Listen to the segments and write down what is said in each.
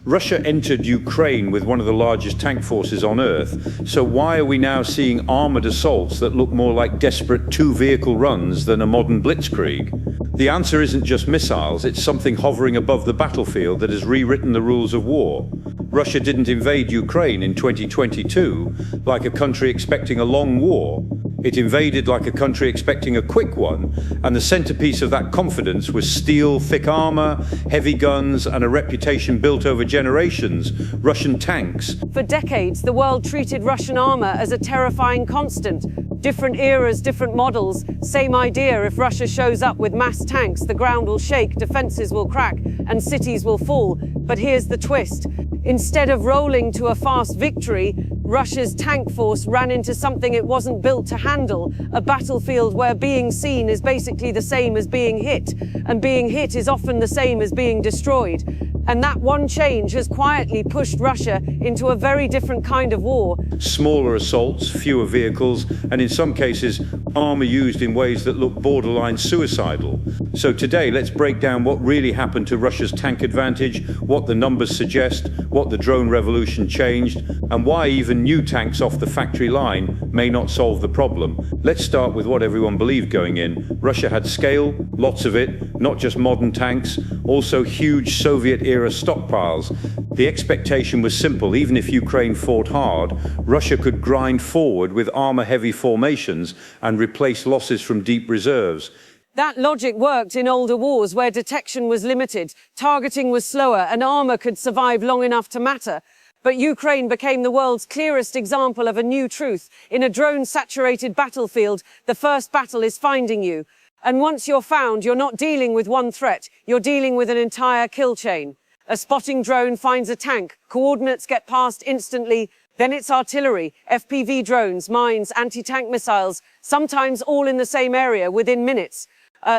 Russia entered Ukraine with one of the largest tank forces on Earth, so why are we now seeing armoured assaults that look more like desperate two-vehicle runs than a modern blitzkrieg? The answer isn't just missiles, it's something hovering above the battlefield that has rewritten the rules of war. Russia didn't invade Ukraine in 2022 like a country expecting a long war. It invaded like a country expecting a quick one, and the centerpiece of that confidence was steel, thick armor, heavy guns, and a reputation built over generations: Russian tanks. For decades, the world treated Russian armor as a terrifying constant. Different eras, different models, same idea: if Russia shows up with mass tanks, the ground will shake, defenses will crack, and cities will fall. But here's the twist. Instead of rolling to a fast victory, Russia's tank force ran into something it wasn't built to handle, a battlefield where being seen is basically the same as being hit, and being hit is often the same as being destroyed. And that one change has quietly pushed Russia into a very different kind of war. Smaller assaults, fewer vehicles, and in some cases, armor used in ways that look borderline suicidal. So today, let's break down what really happened to Russia's tank advantage, what the numbers suggest, what the drone revolution changed, and why even new tanks off the factory line may not solve the problem. Let's start with what everyone believed going in. Russia had scale, lots of it, not just modern tanks, also huge Soviet-era stockpiles. The expectation was simple: even if Ukraine fought hard, Russia could grind forward with armor-heavy formations and replace losses from deep reserves. That logic worked in older wars where detection was limited, targeting was slower, and armor could survive long enough to matter. But Ukraine became the world's clearest example of a new truth. In a drone-saturated battlefield, the first battle is finding you. And once you're found, you're not dealing with one threat, you're dealing with an entire kill chain. A spotting drone finds a tank, coordinates get passed instantly, then it's artillery, FPV drones, mines, anti-tank missiles, sometimes all in the same area within minutes.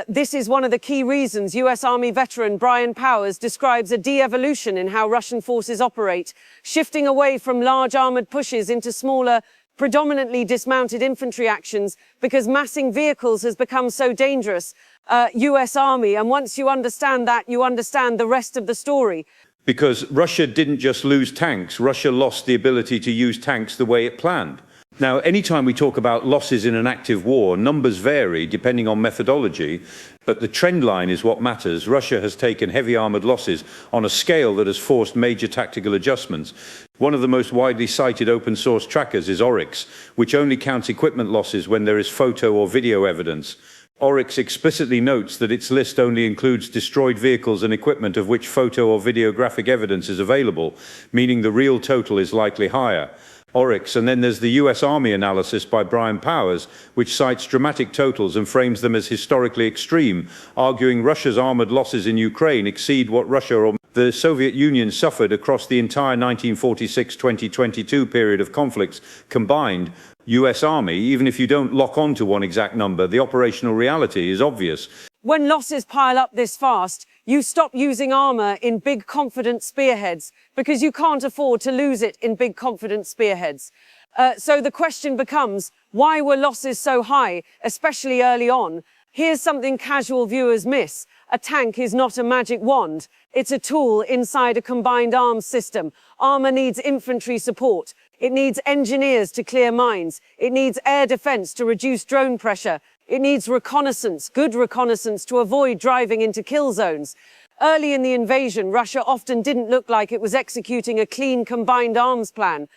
This is one of the key reasons US Army veteran Brian Powers describes a de-evolution in how Russian forces operate, shifting away from large armored pushes into smaller, predominantly dismounted infantry actions because massing vehicles has become so dangerous. US Army, and once you understand that, you understand the rest of the story. Because Russia didn't just lose tanks, Russia lost the ability to use tanks the way it planned. Now, anytime we talk about losses in an active war, numbers vary depending on methodology, but the trend line is what matters. Russia has taken heavy armored losses on a scale that has forced major tactical adjustments. One of the most widely cited open source trackers is Oryx, which only counts equipment losses when there is photo or video evidence. Oryx explicitly notes that its list only includes destroyed vehicles and equipment of which photo or videographic evidence is available, meaning the real total is likely higher. Oryx, and then there's the US Army analysis by Brian Powers, which cites dramatic totals and frames them as historically extreme, arguing Russia's armored losses in Ukraine exceed what Russia or the Soviet Union suffered across the entire 1946-2022 period of conflicts combined. US Army, even if you don't lock on to one exact number, the operational reality is obvious. When losses pile up this fast, you stop using armor in big confident spearheads because you can't afford to lose it in big confident spearheads. So the question becomes, why were losses so high, especially early on? Here's something casual viewers miss. A tank is not a magic wand. It's a tool inside a combined arms system. Armor needs infantry support. It needs engineers to clear mines. It needs air defense to reduce drone pressure. It needs reconnaissance, good reconnaissance, to avoid driving into kill zones. Early in the invasion, Russia often didn't look like it was executing a clean combined arms plan.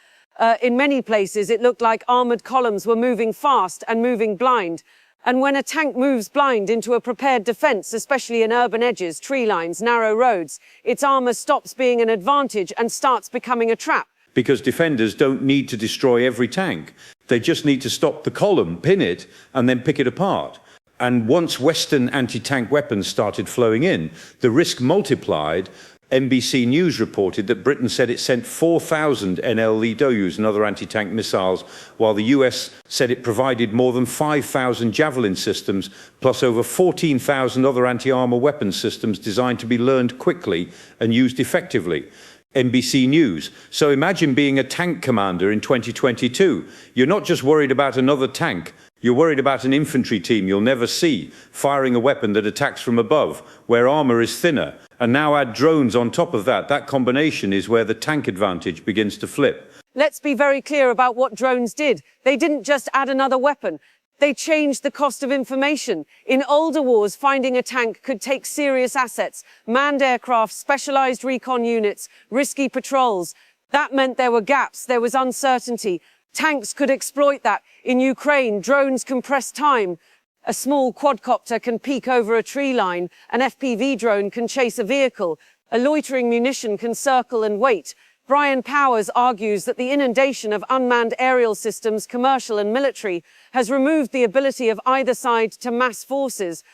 In many places, it looked like armored columns were moving fast and moving blind. And when a tank moves blind into a prepared defense, especially in urban edges, tree lines, narrow roads, its armor stops being an advantage and starts becoming a trap. Because defenders don't need to destroy every tank. They just need to stop the column, pin it, and then pick it apart. And once Western anti-tank weapons started flowing in, the risk multiplied. NBC News reported that Britain said it sent 4,000 NL-Leadoyus and other anti-tank missiles, while the US said it provided more than 5,000 Javelin systems, plus over 14,000 other anti-armor weapons systems designed to be learned quickly and used effectively. NBC News. So imagine being a tank commander in 2022. You're not just worried about another tank. You're worried about an infantry team you'll never see, firing a weapon that attacks from above, where armor is thinner. And now add drones on top of that. That combination is where the tank advantage begins to flip. Let's be very clear about what drones did. They didn't just add another weapon. They changed the cost of information. In older wars, finding a tank could take serious assets, manned aircraft, specialized recon units, risky patrols. That meant there were gaps, there was uncertainty. Tanks could exploit that. In Ukraine, drones compress time. A small quadcopter can peek over a tree line. An FPV drone can chase a vehicle. A loitering munition can circle and wait. Brian Powers argues that the inundation of unmanned aerial systems, commercial and military, has removed the ability of either side to mass forces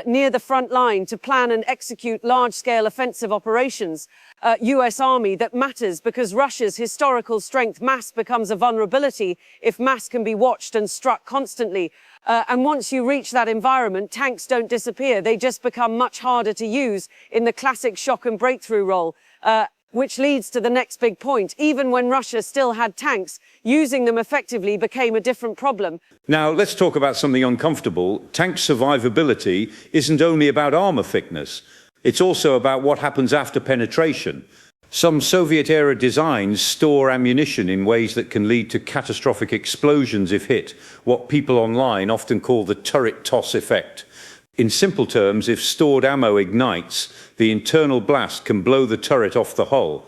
near the front line to plan and execute large-scale offensive operations. US Army that matters because Russia's historical strength, mass becomes a vulnerability if mass can be watched and struck constantly. And once you reach that environment, tanks don't disappear. They just become much harder to use in the classic shock and breakthrough role. Which leads to the next big point. Even when Russia still had tanks, using them effectively became a different problem. Now, let's talk about something uncomfortable. Tank survivability isn't only about armor thickness. It's also about what happens after penetration. Some Soviet-era designs store ammunition in ways that can lead to catastrophic explosions if hit, what people online often call the turret toss effect. In simple terms, if stored ammo ignites, the internal blast can blow the turret off the hull.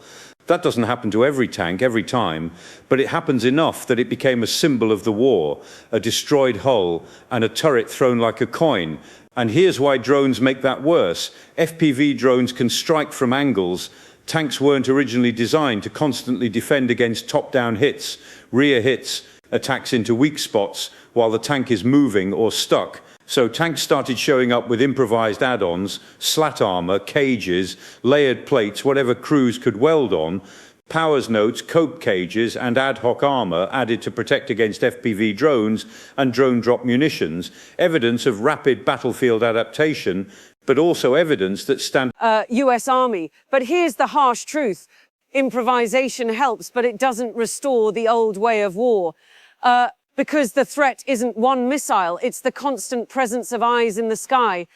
That doesn't happen to every tank every time, but it happens enough that it became a symbol of the war, a destroyed hull and a turret thrown like a coin. And here's why drones make that worse. FPV drones can strike from angles. Tanks weren't originally designed to constantly defend against top-down hits, rear hits, attacks into weak spots while the tank is moving or stuck. So tanks started showing up with improvised add-ons, slat armor, cages, layered plates, whatever crews could weld on, Powers notes cope cages and ad hoc armor added to protect against FPV drones and drone-drop munitions, evidence of rapid battlefield adaptation, but also evidence that US Army. But here's the harsh truth. Improvisation helps, but it doesn't restore the old way of war. Because the threat isn't one missile, it's the constant presence of eyes in the sky.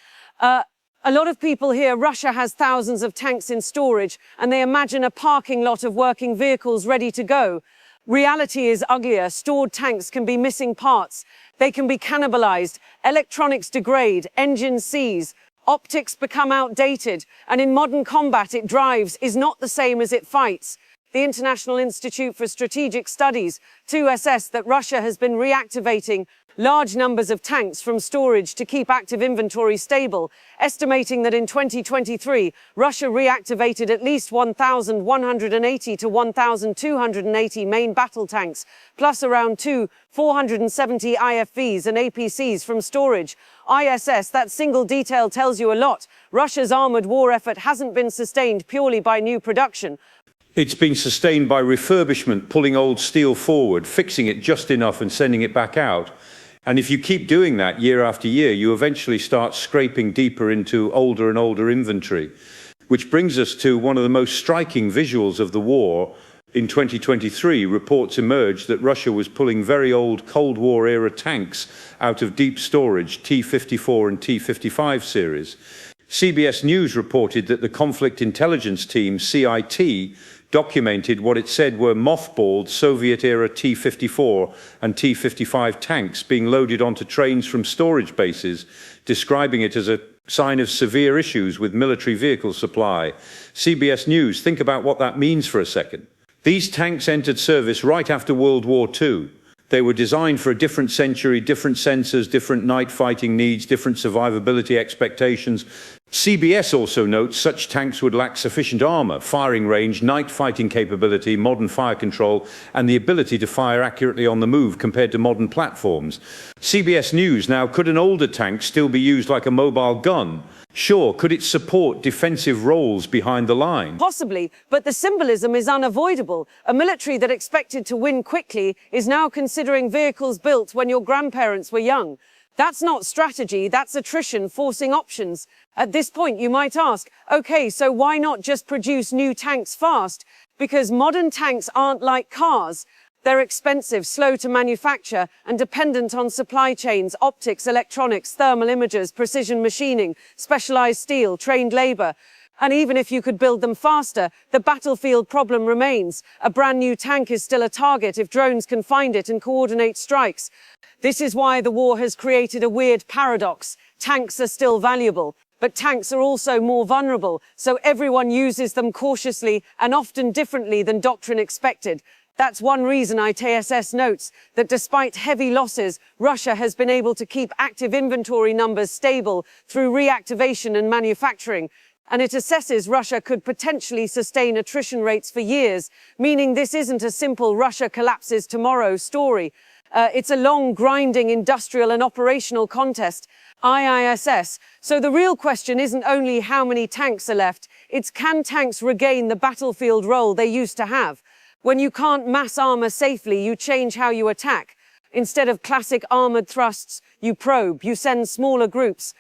A lot of people here, Russia has thousands of tanks in storage, and they imagine a parking lot of working vehicles ready to go. Reality is uglier. Stored tanks can be missing parts. They can be cannibalized. Electronics degrade, engines seize, optics become outdated, and in modern combat it drives is not the same as it fights. The International Institute for Strategic Studies to assess that Russia has been reactivating large numbers of tanks from storage to keep active inventory stable, estimating that in 2023, Russia reactivated at least 1,180 to 1,280 main battle tanks, plus around 470 IFVs and APCs from storage. ISS, that single detail tells you a lot. Russia's armored war effort hasn't been sustained purely by new production. It's been sustained by refurbishment, pulling old steel forward, fixing it just enough and sending it back out. And if you keep doing that year after year, you eventually start scraping deeper into older and older inventory. Which brings us to one of the most striking visuals of the war. In 2023, reports emerged that Russia was pulling very old Cold War era tanks out of deep storage, T-54 and T-55 series. CBS News reported that the Conflict Intelligence Team, CIT, documented what it said were mothballed Soviet-era T-54 and T-55 tanks being loaded onto trains from storage bases, describing it as a sign of severe issues with military vehicle supply. CBS News, think about what that means for a second. These tanks entered service right after World War II. They were designed for a different century, different sensors, different night fighting needs, different survivability expectations. CBS also notes such tanks would lack sufficient armor, firing range, night fighting capability, modern fire control, and the ability to fire accurately on the move compared to modern platforms. CBS News, now, could an older tank still be used like a mobile gun? Sure, could it support defensive roles behind the line? Possibly, but the symbolism is unavoidable. A military that expected to win quickly is now considering vehicles built when your grandparents were young. That's not strategy, that's attrition forcing options. At this point, you might ask, okay, so why not just produce new tanks fast? Because modern tanks aren't like cars. They're expensive, slow to manufacture, and dependent on supply chains, optics, electronics, thermal imagers, precision machining, specialized steel, trained labor. And even if you could build them faster, the battlefield problem remains. A brand new tank is still a target if drones can find it and coordinate strikes. This is why the war has created a weird paradox. Tanks are still valuable, but tanks are also more vulnerable, so everyone uses them cautiously and often differently than doctrine expected. That's one reason ITSS notes that despite heavy losses, Russia has been able to keep active inventory numbers stable through reactivation and manufacturing. And it assesses Russia could potentially sustain attrition rates for years, meaning this isn't a simple Russia collapses tomorrow story. It's a long, grinding industrial and operational contest, IISS. So the real question isn't only how many tanks are left, it's can tanks regain the battlefield role they used to have? When you can't mass armor safely, you change how you attack. Instead of classic armored thrusts, you probe, you send smaller groups,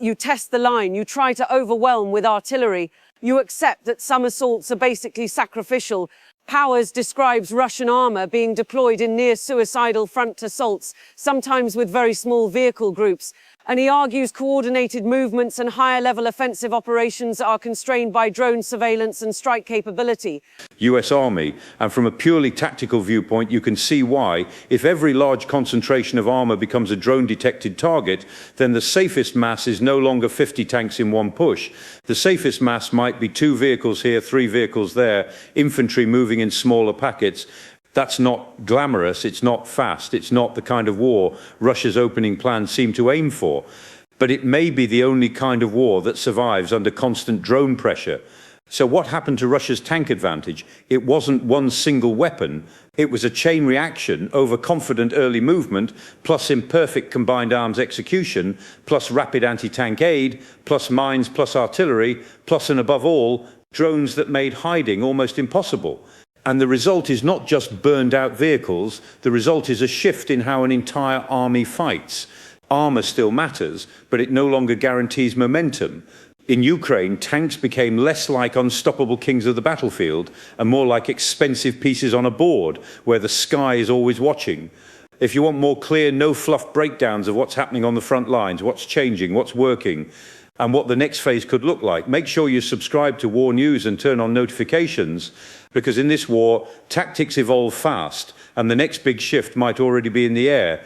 you test the line, you try to overwhelm with artillery. You accept that some assaults are basically sacrificial. Powers describes Russian armor being deployed in near-suicidal front assaults, sometimes with very small vehicle groups. And he argues coordinated movements and higher-level offensive operations are constrained by drone surveillance and strike capability. US Army, and from a purely tactical viewpoint, you can see why, if every large concentration of armor becomes a drone-detected target, then the safest mass is no longer 50 tanks in one push. The safest mass might be 2 vehicles here, 3 vehicles there, infantry moving in smaller packets. That's not glamorous, it's not fast, it's not the kind of war Russia's opening plans seem to aim for. But it may be the only kind of war that survives under constant drone pressure. So what happened to Russia's tank advantage? It wasn't one single weapon, it was a chain reaction over confident early movement, plus imperfect combined arms execution, plus rapid anti-tank aid, plus mines, plus artillery, plus and above all, drones that made hiding almost impossible. And the result is not just burned out vehicles, the result is a shift in how an entire army fights. Armor still matters, but it no longer guarantees momentum. In Ukraine, tanks became less like unstoppable kings of the battlefield and more like expensive pieces on a board where the sky is always watching. If you want more clear, no-fluff breakdowns of what's happening on the front lines, what's changing, what's working, and what the next phase could look like, make sure you subscribe to War News and turn on notifications, because in this war, tactics evolve fast, and the next big shift might already be in the air.